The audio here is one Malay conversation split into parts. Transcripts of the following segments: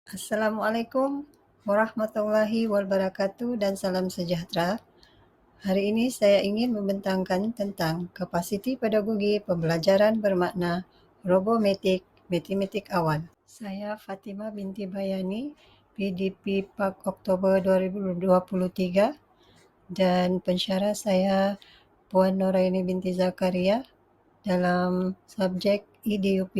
Assalamualaikum warahmatullahi wabarakatuh dan salam sejahtera. Hari ini saya ingin membentangkan tentang kapasiti pedagogi pembelajaran bermakna robomatik matematik awal. Saya Fatimah binti Bayani, PDP Park Oktober 2023 dan pensyarah saya Puan Noraini binti Zakaria dalam subjek EDUP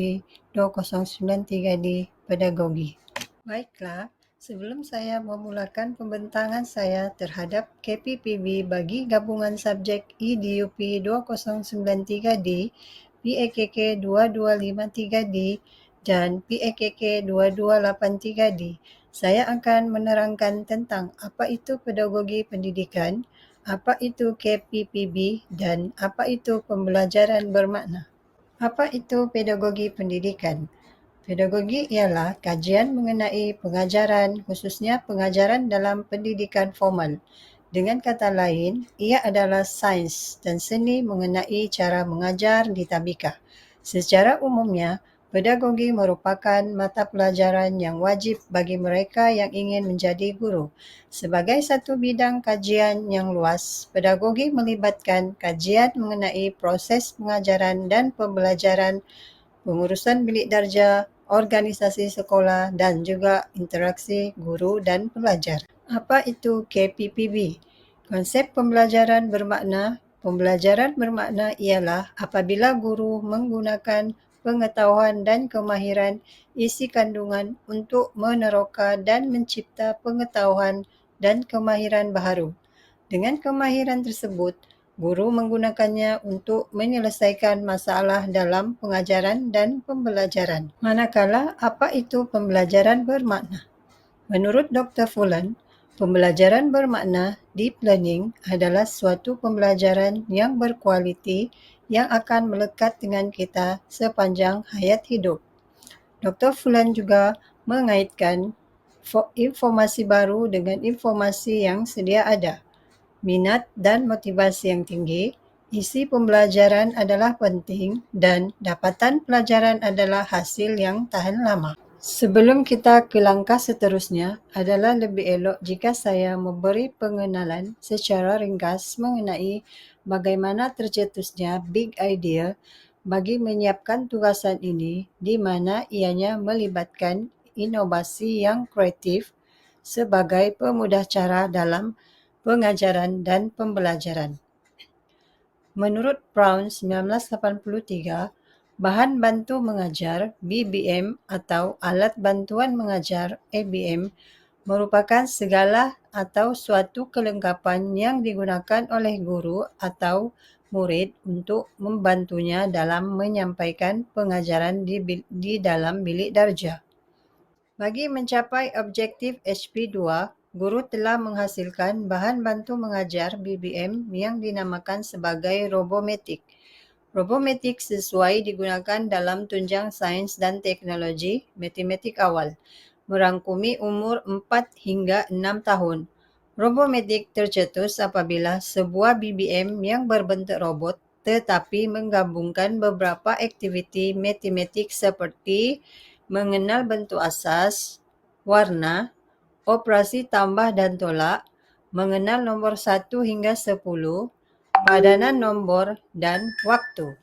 2093D Pedagogi. Baiklah, sebelum saya memulakan pembentangan saya terhadap KPPB bagi gabungan subjek EDUP 2093D, PAKK 2253D dan PAKK 2283D, saya akan menerangkan tentang apa itu pedagogi pendidikan, apa itu KPPB dan apa itu pembelajaran bermakna. Apa itu pedagogi pendidikan? Pedagogi ialah kajian mengenai pengajaran, khususnya pengajaran dalam pendidikan formal. Dengan kata lain, ia adalah sains dan seni mengenai cara mengajar di tadbikah. Secara umumnya, pedagogi merupakan mata pelajaran yang wajib bagi mereka yang ingin menjadi guru. Sebagai satu bidang kajian yang luas, pedagogi melibatkan kajian mengenai proses pengajaran dan pembelajaran, pengurusan bilik darjah, organisasi sekolah dan juga interaksi guru dan pelajar. Apa itu KPPB? Konsep pembelajaran bermakna ialah apabila guru menggunakan pengetahuan dan kemahiran isi kandungan untuk meneroka dan mencipta pengetahuan dan kemahiran baharu. Dengan kemahiran tersebut, guru menggunakannya untuk menyelesaikan masalah dalam pengajaran dan pembelajaran. Manakala, apa itu pembelajaran bermakna? Menurut Dr. Fulan, pembelajaran bermakna deep learning adalah suatu pembelajaran yang berkualiti yang akan melekat dengan kita sepanjang hayat hidup. Dr. Fulan juga mengaitkan informasi baru dengan informasi yang sedia ada. Minat dan motivasi yang tinggi, isi pembelajaran adalah penting dan dapatan pelajaran adalah hasil yang tahan lama. Sebelum kita ke langkah seterusnya, adalah lebih elok jika saya memberi pengenalan secara ringkas mengenai bagaimana tercetusnya big idea bagi menyiapkan tugasan ini, di mana ianya melibatkan inovasi yang kreatif sebagai pemudah cara dalam pengajaran dan pembelajaran. Menurut Brown 1983, bahan bantu mengajar (BBM) atau alat bantuan mengajar (ABM) merupakan segala atau suatu kelengkapan yang digunakan oleh guru atau murid untuk membantunya dalam menyampaikan pengajaran di dalam bilik darjah. Bagi mencapai objektif HP2, guru telah menghasilkan bahan bantu mengajar BBM yang dinamakan sebagai robomatik. Robomatik sesuai digunakan dalam tunjang sains dan teknologi matematik awal, merangkumi umur 4 hingga 6 tahun. Robomatik tercetus apabila sebuah BBM yang berbentuk robot tetapi menggabungkan beberapa aktiviti matematik seperti mengenal bentuk asas, warna, operasi tambah dan tolak, mengenal nombor 1 hingga 10, padanan nombor, dan waktu.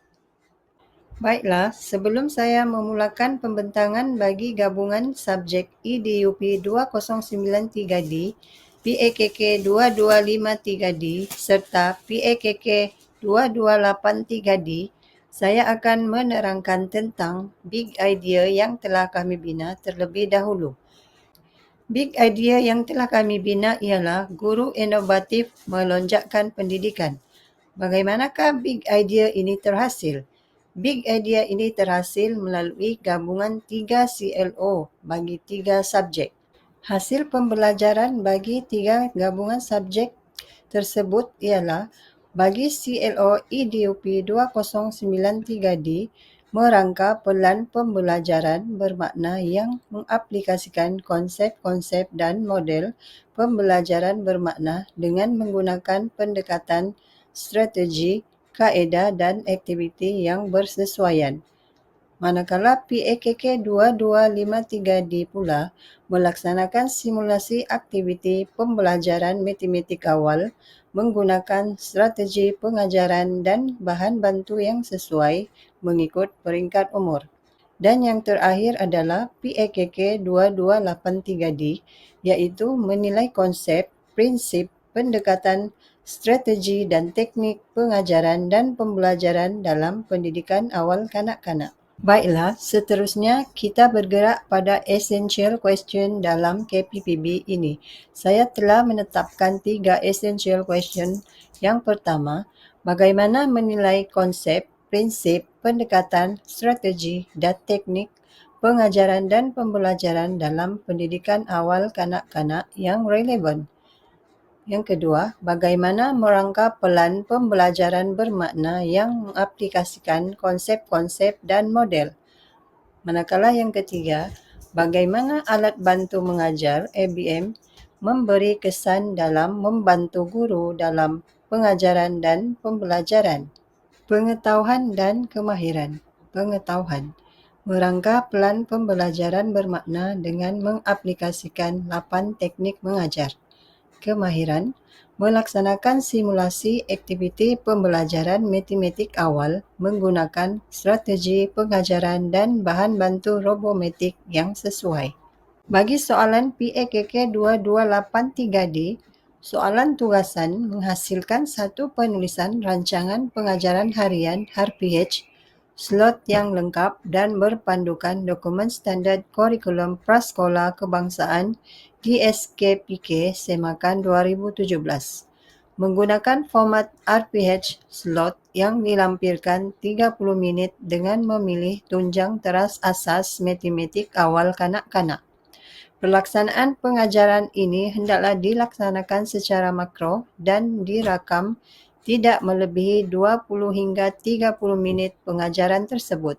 Baiklah, sebelum saya memulakan pembentangan bagi gabungan subjek EDUP 2093D, PAKK 2253D serta PAKK 2283D, saya akan menerangkan tentang big idea yang telah kami bina terlebih dahulu. Big idea yang telah kami bina ialah guru inovatif melonjakkan pendidikan. Bagaimanakah big idea ini terhasil? Big idea ini terhasil melalui gabungan 3 CLO bagi 3 subjek. Hasil pembelajaran bagi 3 gabungan subjek tersebut ialah bagi CLO EDUP 2093D, merangka pelan pembelajaran bermakna yang mengaplikasikan konsep-konsep dan model pembelajaran bermakna dengan menggunakan pendekatan strategi, kaedah dan aktiviti yang bersesuaian. Manakala PAKK 2253D pula melaksanakan simulasi aktiviti pembelajaran matematik awal menggunakan strategi pengajaran dan bahan bantu yang sesuai mengikut peringkat umur. Dan yang terakhir adalah PAKK 2283D, iaitu menilai konsep, prinsip, pendekatan, strategi dan teknik pengajaran dan pembelajaran dalam pendidikan awal kanak-kanak. Baiklah, seterusnya kita bergerak pada essential question dalam KPPB ini. Saya telah menetapkan 3 essential question. Yang pertama, bagaimana menilai konsep, prinsip, pendekatan, strategi dan teknik pengajaran dan pembelajaran dalam pendidikan awal kanak-kanak yang relevan? Yang kedua, bagaimana merangka pelan pembelajaran bermakna yang mengaplikasikan konsep-konsep dan model? Manakala yang ketiga, bagaimana alat bantu mengajar ABM memberi kesan dalam membantu guru dalam pengajaran dan pembelajaran? Pengetahuan dan kemahiran. Pengetahuan. Merangka pelan pembelajaran bermakna dengan mengaplikasikan 8 teknik mengajar. Kemahiran, melaksanakan simulasi aktiviti pembelajaran matematik awal menggunakan strategi pengajaran dan bahan bantu robomatik yang sesuai. Bagi soalan PAKK 2283D, soalan tugasan menghasilkan satu penulisan rancangan pengajaran harian (RPH), slot yang lengkap dan berpandukan dokumen standard kurikulum prasekolah kebangsaan GSKPK Semakan 2017. Menggunakan format RPH slot yang dilampirkan 30 minit dengan memilih tunjang teras asas matematik awal kanak-kanak. Pelaksanaan pengajaran ini hendaklah dilaksanakan secara makro dan dirakam tidak melebihi 20 hingga 30 minit pengajaran tersebut.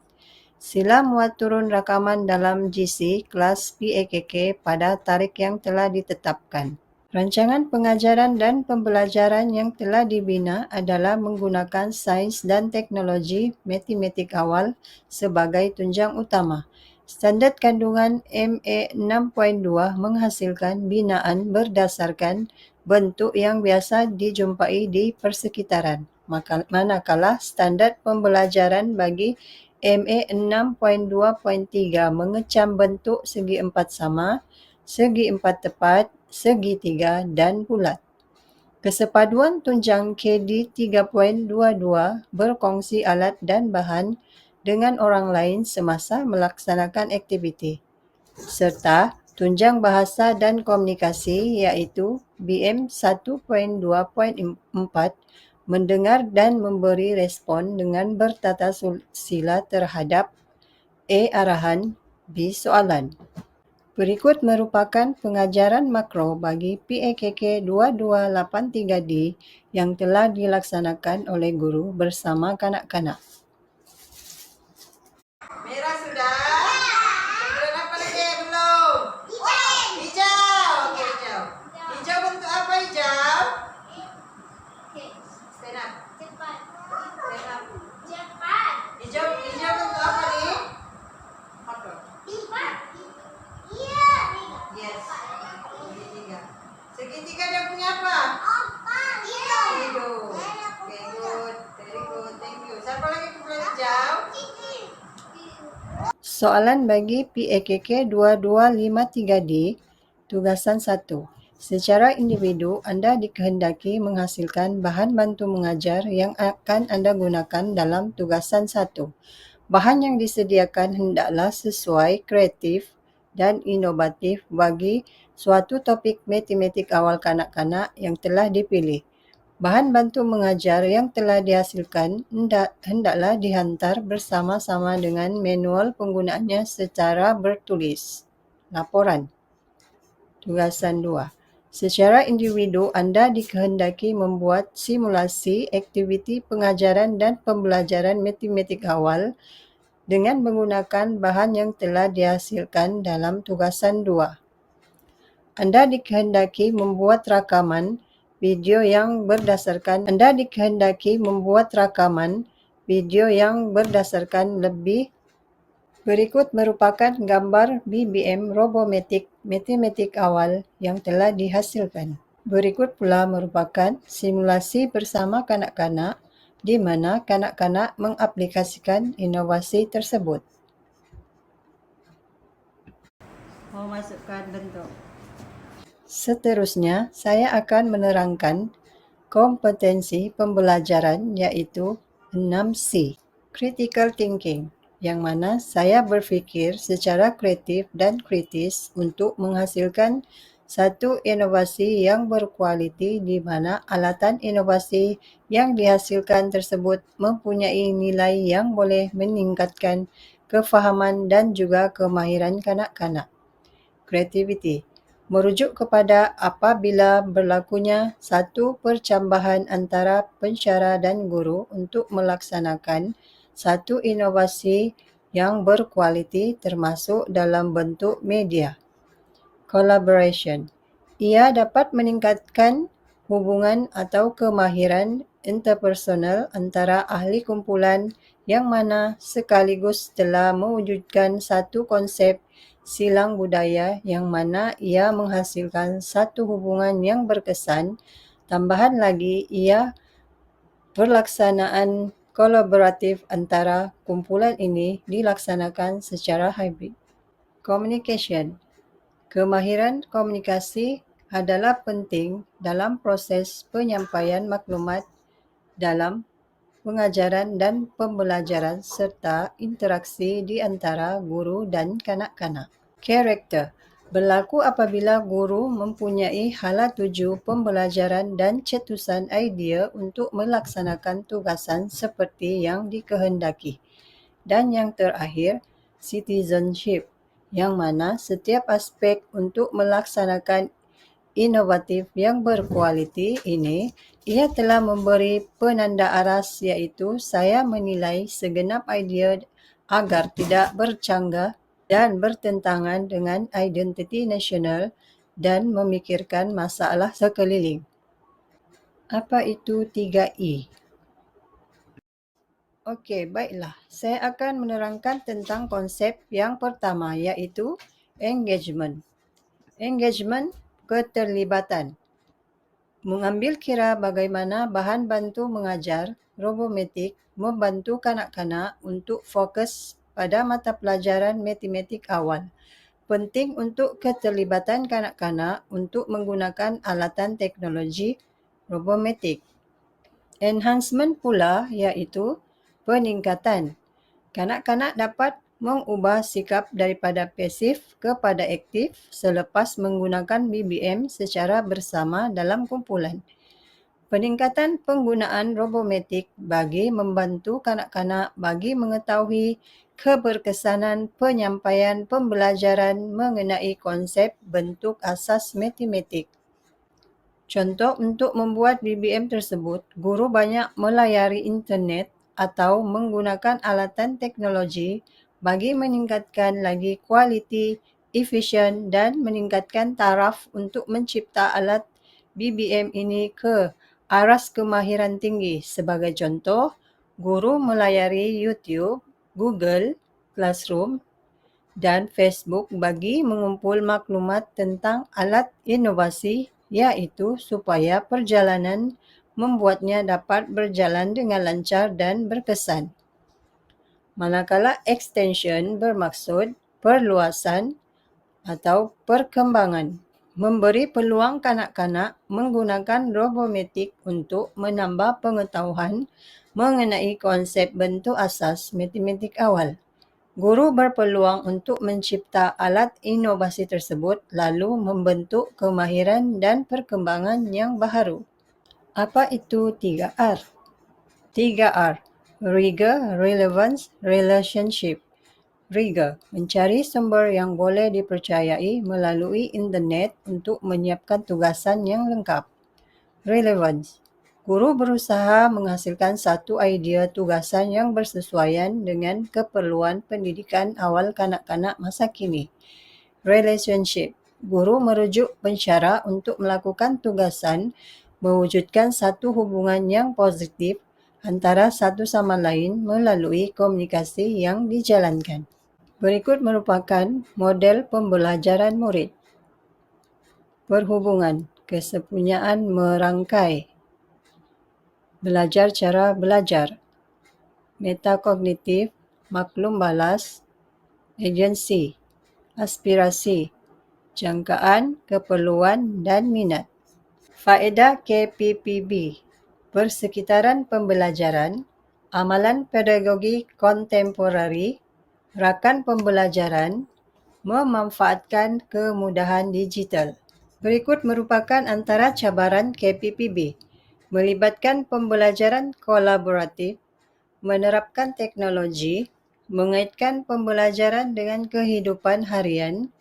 Sila muat turun rakaman dalam GC kelas PAKK pada tarikh yang telah ditetapkan. Rancangan pengajaran dan pembelajaran yang telah dibina adalah menggunakan sains dan teknologi matematik awal sebagai tunjang utama. Standard kandungan MA 6.2 menghasilkan binaan berdasarkan bentuk yang biasa dijumpai di persekitaran. Manakala standard pembelajaran bagi MA 6.2.3 mengecam bentuk segi empat sama, segi empat tepat, segitiga dan bulat. Kesepaduan tunjang KD 3.22 berkongsi alat dan bahan dengan orang lain semasa melaksanakan aktiviti, serta tunjang bahasa dan komunikasi iaitu BM 1.2.4 mendengar dan memberi respon dengan bertata sila terhadap A. Arahan, B. Soalan. Berikut merupakan pengajaran makro bagi PAKK 2283D yang telah dilaksanakan oleh guru bersama kanak-kanak. Merah sudah? Kemudian apa lagi? Belum? Hijau. Oke, hijau. Hijau bentuk apa hijau? Stand up. Stand up. Hijau bentuk apa nih? Makro. Yes. Segitiga. Segitiga dia punya apa? Hidung. Okay, good. Very good. Thank you. Siapa lagi kumpulan hijau? Soalan bagi PAKK 2253D, tugasan 1. Secara individu, anda dikehendaki menghasilkan bahan bantu mengajar yang akan anda gunakan dalam tugasan 1. Bahan yang disediakan hendaklah sesuai, kreatif dan inovatif bagi suatu topik matematik awal kanak-kanak yang telah dipilih. Bahan bantu mengajar yang telah dihasilkan hendaklah dihantar bersama-sama dengan manual penggunaannya secara bertulis. Laporan. Tugasan 2. Secara individu, anda dikehendaki membuat simulasi aktiviti pengajaran dan pembelajaran matematik awal dengan menggunakan bahan yang telah dihasilkan dalam tugasan 2. Anda dikehendaki membuat rakaman video yang berdasarkan lebih Berikut merupakan gambar BBM Robomatic matematik awal yang telah dihasilkan. Berikut pula merupakan simulasi bersama kanak-kanak di mana kanak-kanak mengaplikasikan inovasi tersebut. Memasukkan bentuk. Seterusnya, saya akan menerangkan kompetensi pembelajaran iaitu 6C. Critical thinking, yang mana saya berfikir secara kreatif dan kritis untuk menghasilkan satu inovasi yang berkualiti di mana alatan inovasi yang dihasilkan tersebut mempunyai nilai yang boleh meningkatkan kefahaman dan juga kemahiran kanak-kanak. Creativity merujuk kepada apabila berlakunya satu percambahan antara pensyarah dan guru untuk melaksanakan satu inovasi yang berkualiti termasuk dalam bentuk media. Collaboration. Ia dapat meningkatkan hubungan atau kemahiran interpersonal antara ahli kumpulan yang mana sekaligus telah mewujudkan satu konsep silang budaya yang mana ia menghasilkan satu hubungan yang berkesan. Tambahan lagi, ia pelaksanaan kolaboratif antara kumpulan ini dilaksanakan secara hybrid. Communication. Kemahiran komunikasi adalah penting dalam proses penyampaian maklumat dalam pengajaran dan pembelajaran serta interaksi di antara guru dan kanak-kanak. Karakter berlaku apabila guru mempunyai hala tuju pembelajaran dan cetusan idea untuk melaksanakan tugasan seperti yang dikehendaki. Dan yang terakhir, citizenship, yang mana setiap aspek untuk melaksanakan inovatif yang berkualiti ini, ia telah memberi penanda aras iaitu saya menilai segenap idea agar tidak bercanggah dan bertentangan dengan identiti nasional dan memikirkan masalah sekeliling. Apa itu 3E? Okey, baiklah. Saya akan menerangkan tentang konsep yang pertama iaitu engagement. Engagement, keterlibatan. Mengambil kira bagaimana bahan bantu mengajar, Robomatic, membantu kanak-kanak untuk fokus pada mata pelajaran matematik awal. Penting untuk keterlibatan kanak-kanak untuk menggunakan alatan teknologi Robomatic. Enhancement pula iaitu peningkatan. Kanak-kanak dapat mengubah sikap daripada pasif kepada aktif selepas menggunakan BBM secara bersama dalam kumpulan. Peningkatan penggunaan Robomatic bagi membantu kanak-kanak bagi mengetahui keberkesanan penyampaian pembelajaran mengenai konsep bentuk asas matematik. Contoh untuk membuat BBM tersebut, guru banyak melayari internet atau menggunakan alatan teknologi bagi meningkatkan lagi kualiti, efisien dan meningkatkan taraf untuk mencipta alat BBM ini ke aras kemahiran tinggi. Sebagai contoh, guru melayari YouTube, Google Classroom dan Facebook bagi mengumpul maklumat tentang alat inovasi iaitu supaya perjalanan membuatnya dapat berjalan dengan lancar dan berkesan. Manakala extension bermaksud perluasan atau perkembangan, memberi peluang kanak-kanak menggunakan Robomatic untuk menambah pengetahuan mengenai konsep bentuk asas matematik awal. Guru berpeluang untuk mencipta alat inovasi tersebut lalu membentuk kemahiran dan perkembangan yang baharu. Apa itu 3R? 3R, Rigor, Relevance, Relationship. Rigor, mencari sumber yang boleh dipercayai melalui internet untuk menyiapkan tugasan yang lengkap. Relevance, guru berusaha menghasilkan satu idea tugasan yang bersesuaian dengan keperluan pendidikan awal kanak-kanak masa kini. Relationship, guru merujuk pensyarah untuk melakukan tugasan mewujudkan satu hubungan yang positif antara satu sama lain melalui komunikasi yang dijalankan. Berikut merupakan model pembelajaran murid. Perhubungan, kesepunyaan merangkai. Belajar cara belajar. Metakognitif, maklum balas. Agensi, aspirasi, jangkaan, keperluan dan minat. Faedah KPPB, persekitaran pembelajaran, amalan pedagogi kontemporari, rakan pembelajaran, memanfaatkan kemudahan digital. Berikut merupakan antara cabaran KPPB, melibatkan pembelajaran kolaboratif, menerapkan teknologi, mengaitkan pembelajaran dengan kehidupan harian,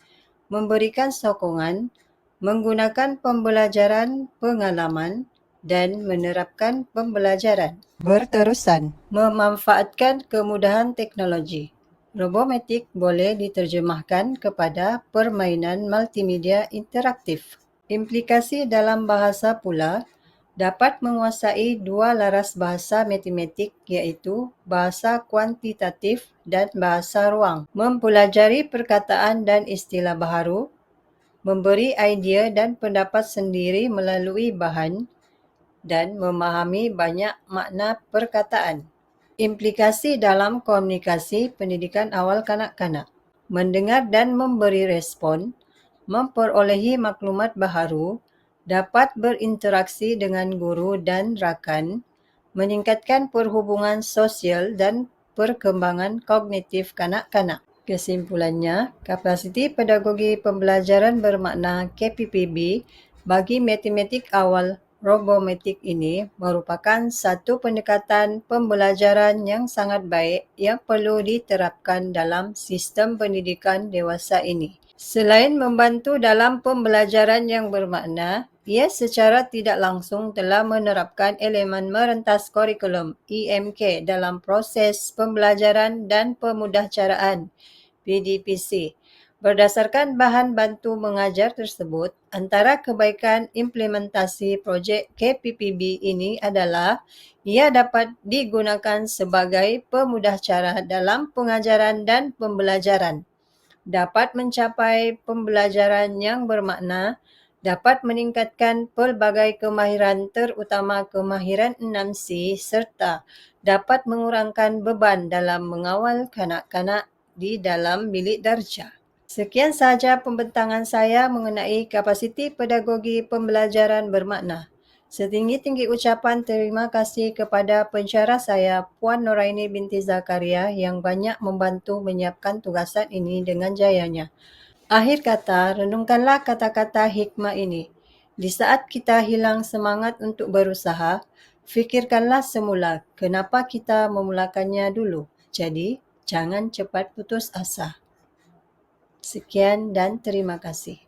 memberikan sokongan, menggunakan pembelajaran pengalaman, dan menerapkan pembelajaran berterusan. Memanfaatkan kemudahan teknologi. Robomatic boleh diterjemahkan kepada permainan multimedia interaktif. Implikasi dalam bahasa pula dapat menguasai dua laras bahasa matematik iaitu bahasa kuantitatif dan bahasa ruang, mempelajari perkataan dan istilah baharu, memberi idea dan pendapat sendiri melalui bahan, dan memahami banyak makna perkataan. Implikasi dalam komunikasi pendidikan awal kanak-kanak. Mendengar dan memberi respon, memperolehi maklumat baharu, dapat berinteraksi dengan guru dan rakan, meningkatkan perhubungan sosial dan perkembangan kognitif kanak-kanak. Kesimpulannya, kapasiti pedagogi pembelajaran bermakna KPPB bagi matematik awal robomatik ini merupakan satu pendekatan pembelajaran yang sangat baik yang perlu diterapkan dalam sistem pendidikan dewasa ini. Selain membantu dalam pembelajaran yang bermakna, ia secara tidak langsung telah menerapkan elemen merentas kurikulum (EMK) dalam proses pembelajaran dan pemudahcaraan (PDPC). Berdasarkan bahan bantu mengajar tersebut, antara kebaikan implementasi projek KPPB ini adalah ia dapat digunakan sebagai pemudahcara dalam pengajaran dan pembelajaran, dapat mencapai pembelajaran yang bermakna, dapat meningkatkan pelbagai kemahiran terutama kemahiran 6C serta dapat mengurangkan beban dalam mengawal kanak-kanak di dalam bilik darjah. Sekian sahaja pembentangan saya mengenai kapasiti pedagogi pembelajaran bermakna. Setinggi-tinggi ucapan terima kasih kepada pensyarah saya, Puan Noraini binti Zakaria yang banyak membantu menyiapkan tugasan ini dengan jayanya. Akhir kata, renungkanlah kata-kata hikmah ini. Di saat kita hilang semangat untuk berusaha, fikirkanlah semula kenapa kita memulakannya dulu. Jadi, jangan cepat putus asa. Sekian dan terima kasih.